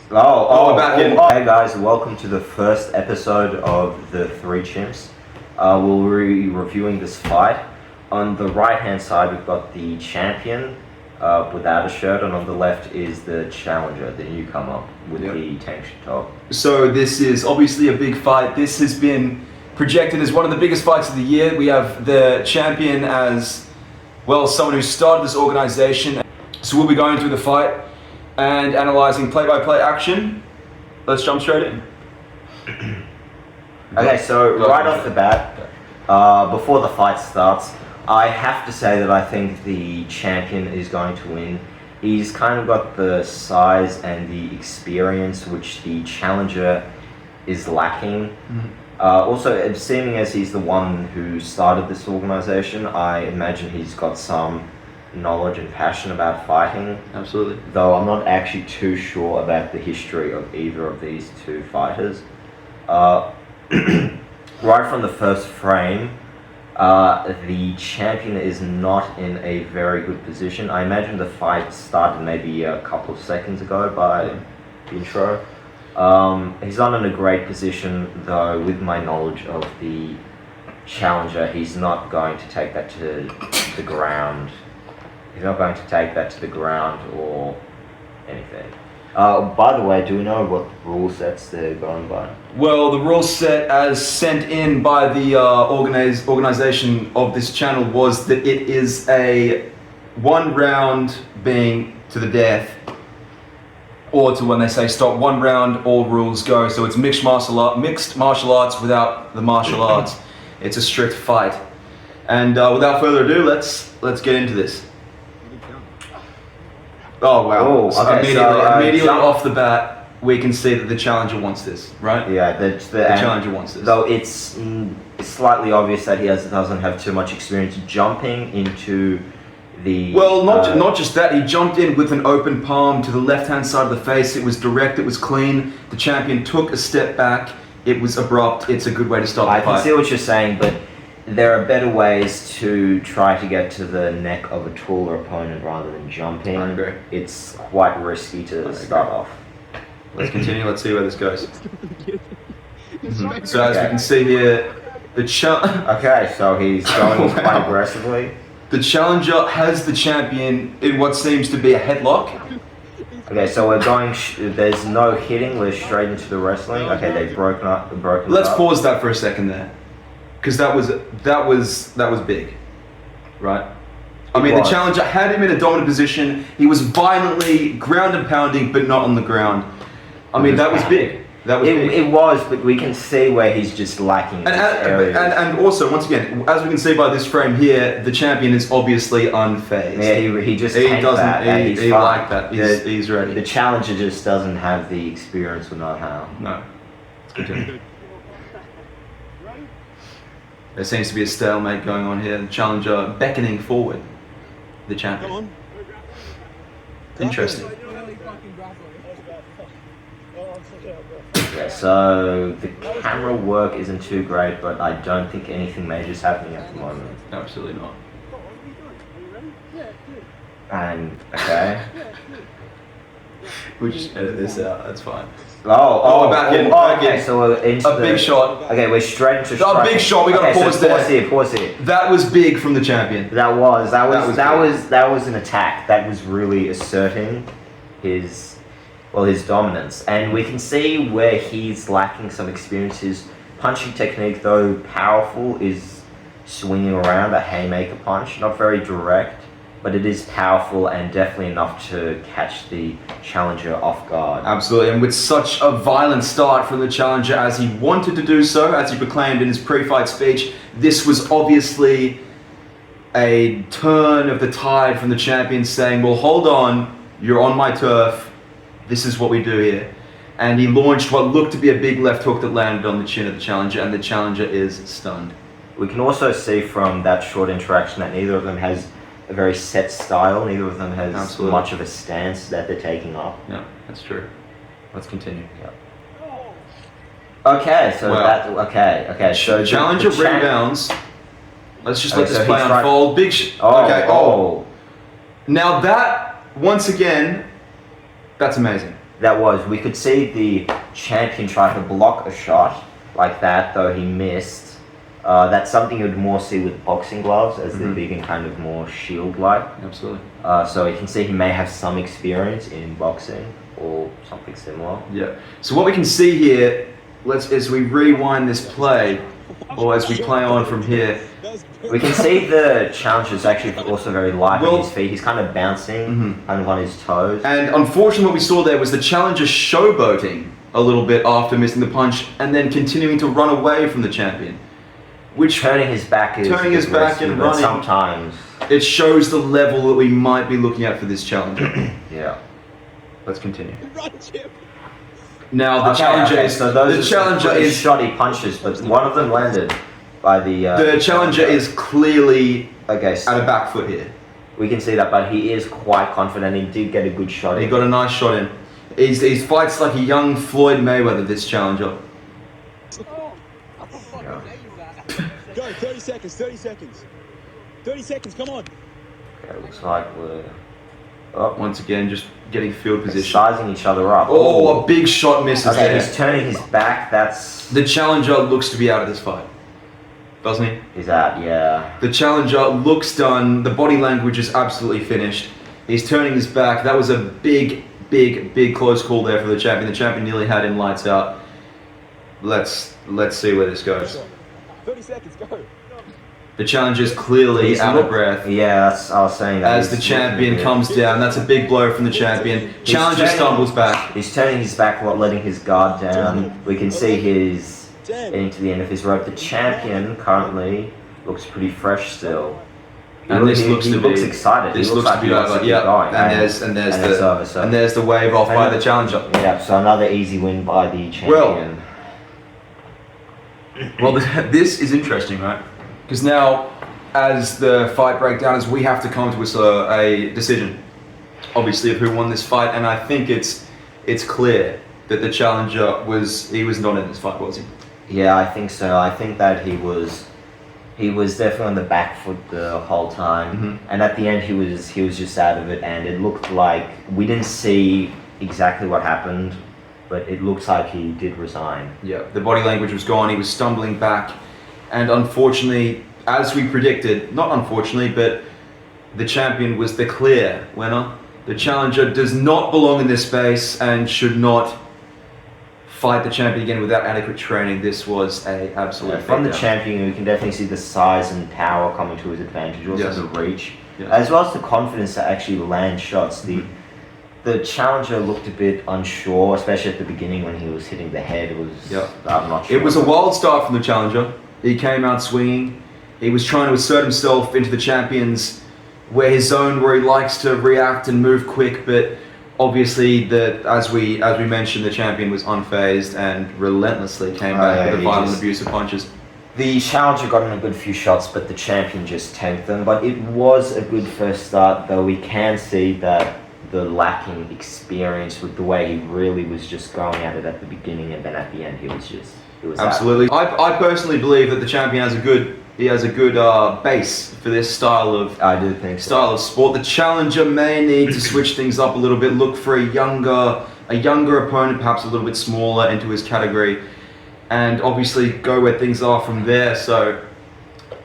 We're back in. Hey guys, welcome to the first episode of the Three Chimps. We'll be reviewing this fight. On the right hand side, we've got the champion without a shirt, and on the left is the challenger, the newcomer with the tank top. So this is obviously a big fight. This has been projected as one of the biggest fights of the year. We have the champion as, well, someone who started this organization. So we'll be going through the fight and analyzing play-by-play action. Let's jump straight in. Okay, so right off the bat, before the fight starts, I have to say that I think the champion is going to win. He's kind of got the size and the experience which the challenger is lacking. Also, seeming as he's the one who started this organization, I imagine he's got some knowledge and passion about fighting. Absolutely. Though I'm not actually too sure about the history of either of these two fighters. Right from the first frame, the champion is not in a very good position. I imagine the fight started maybe a couple of seconds ago by the intro. He's not in a great position, though. With my knowledge of the challenger, he's not going to take that to the ground. He's not going to take that to the ground or anything. By the way, do we know what rule sets they're going by? Well, the rule set as sent in by the organization of this channel was that it is a 1 round being to the death, or to when they say stop 1 round, all rules go. So it's mixed martial arts without the martial arts. It's a strict fight. And without further ado, let's get into this. Oh wow! Oh, okay, immediately off the bat, we can see that the challenger wants this, right? Yeah, the challenger wants this. Though it's slightly obvious that he doesn't have too much experience jumping into the... Well, not just that, he jumped in with an open palm to the left-hand side of the face. It was direct, it was clean. The champion took a step back. It was abrupt. It's a good way to start the fight. I can see what you're saying, but there are better ways to try to get to the neck of a taller opponent rather than jumping. I agree. It's quite risky to start off. Let's continue. Let's see where this goes. So as we can see here, Okay, so he's going quite aggressively. The challenger has the champion in what seems to be a headlock. Okay, so we're going. There's no hitting. We're straight into the wrestling. Okay, they've broken up. Let's pause that for a second there, because that was big, right? I mean, the challenger had him in a dominant position. He was violently ground and pounding, but not on the ground. I mean, that was big. It was, but we can see where he's just lacking in this area. And also, once again, as we can see by this frame here, the champion is obviously unfazed. Yeah, he doesn't. He like that. He's ready. The challenger just doesn't have the experience or know-how. No. Let's continue. There seems to be a stalemate going on here. The challenger beckoning forward. The champion. Interesting. Yeah, so the camera work isn't too great, but I don't think anything major is happening at the moment. Absolutely not. And, okay. We'll just edit this out, that's fine. Back in. Okay, so we're into big shot. Okay, we're straight into a big shot, we gotta pause there. Pause here. That was big from the champion. That was an attack. That was really asserting his dominance. And we can see where he's lacking some experience. His punching technique, though powerful, is swinging around a haymaker punch. Not very direct, but it is powerful and definitely enough to catch the challenger off guard. Absolutely, and with such a violent start from the challenger as he wanted to do so, as he proclaimed in his pre-fight speech, this was obviously a turn of the tide from the champion saying, well, hold on, you're on my turf, this is what we do here. And he launched what looked to be a big left hook that landed on the chin of the challenger, and the challenger is stunned. We can also see from that short interaction that neither of them has a very set style. Neither of them has much of a stance that they're taking up. Yeah, that's true. Let's continue. Yeah. Okay, so okay. So challenger rebounds. Let's just let this play tried... unfold. Oh. Now that, once again, that's amazing. that was. We could see the champion try to block a shot like that, though he missed. That's something you'd more see with boxing gloves, as they're big and kind of more shield-like. Absolutely. So you can see he may have some experience in boxing or something similar. Yeah. So what we can see here, as we rewind this play, or as we play on from here, we can see the challenger's actually also very light on his feet. He's kind of bouncing, kind of on his toes. And unfortunately what we saw there was the challenger showboating a little bit after missing the punch and then continuing to run away from the champion. Which turning his back is turning his back and running. Sometimes it shows the level that we might be looking at for this challenger. Yeah. Let's continue. Now the challenger is so those the challenger is shoddy punches, but one of them landed by the challenger is clearly okay at a back foot here. We can see that, but he is quite confident. He did get a good shot. He got a nice shot in. He fights like a young Floyd Mayweather, this challenger. Yeah. Go, 30 seconds, 30 seconds. 30 seconds, come on. Okay, looks like we're Once again, just getting field position. sizing each other up. Oh, a big shot misses okay, there. he's turning his back. That's The challenger looks to be out of this fight, doesn't he? he's out. Yeah. The challenger looks done. The body language is absolutely finished. He's turning his back. That was a big close call there for the champion. The champion nearly had him lights out. Let's see where this goes. 30 seconds, go. The challenger's clearly He's out of breath. Yeah, I was saying that. As the champion comes down, that's a big blow from the champion. Challenger stumbles back. He's turning his back while letting his guard down. We can see he's 10. getting to the end of his rope. The champion currently looks pretty fresh still. And this he looks looks excited. This he looks looks like to he be wants over. to keep Yeah, going. and there's the wave off by the challenger. Yeah, so another easy win by the champion. Well, this is interesting, right? Because now, as the fight breakdowns, we have to come to a decision, obviously, of who won this fight, and I think it's clear that the challenger was not in this fight, was he? Yeah, I think so. I think that he was definitely on the back foot the whole time, and at the end he was just out of it, and it looked like we didn't see exactly what happened, but it looks like he did resign. Yeah, the body language was gone. He was stumbling back, and unfortunately, as we predicted, not unfortunately, but the champion was the clear winner. The challenger does not belong in this space and should not fight the champion again without adequate training. This was a absolute From the beatdown. champion, we can definitely see the size and power coming to his advantage, also Yes. the reach, Yes. as well as the confidence to actually land shots. The challenger looked a bit unsure, especially at the beginning when he was hitting the head. I'm not sure. It was a wild start from the challenger. He came out swinging. He was trying to assert himself into the champion's his zone where he likes to react and move quick, but obviously, as we mentioned, the champion was unfazed and relentlessly came back with the violent, abusive punches. The challenger got in a good few shots, but the champion just tanked them. But it was a good first start, though we can see that the lacking experience with the way he really was just going at it at the beginning, and then at the end he was Absolutely. I personally believe that the champion has a good base for this style of sport. The challenger may need to switch things up a little bit, look for a younger opponent, perhaps a little bit smaller into his category, and obviously go where things are from there. So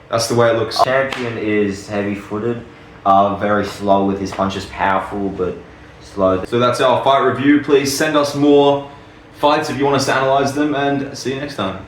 that's the way it looks. Champion is heavy-footed, very slow with his punches, powerful but slow. So that's our fight review. Please send us more fights if you want us to analyze them, and see you next time.